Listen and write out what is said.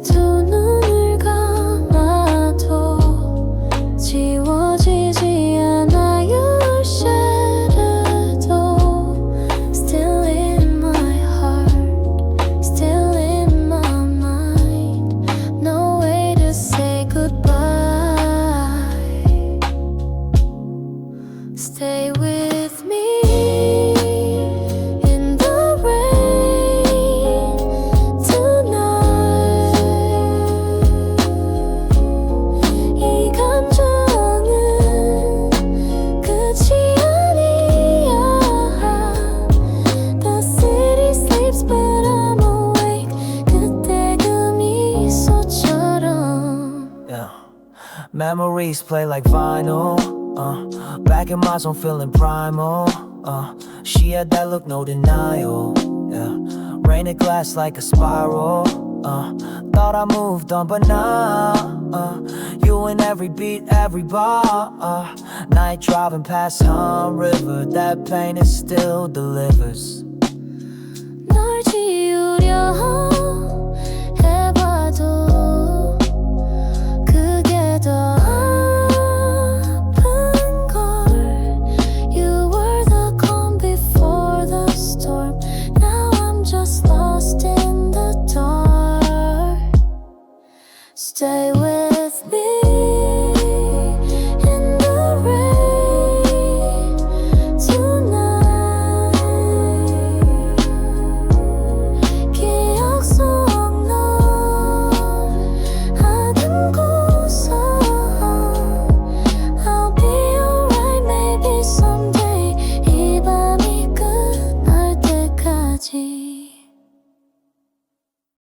아무리 두 눈을 감아도 지워지지 않아요. Shadow still in my heart, still in my mind. No way to say goodbye. Stay with me in the rain tonight. 이 감정은 끝이 아니야. The city sleeps but I'm awake. 그때 그 미소처럼. Yeah. Memories play like vinyl. Back in my zone, feeling primal. She had that look, no denial. Yeah. Rained glass like a spiral. Thought I moved on, but nah. You in every beat, every bar. Night driving past Hum River, that pain it still delivers.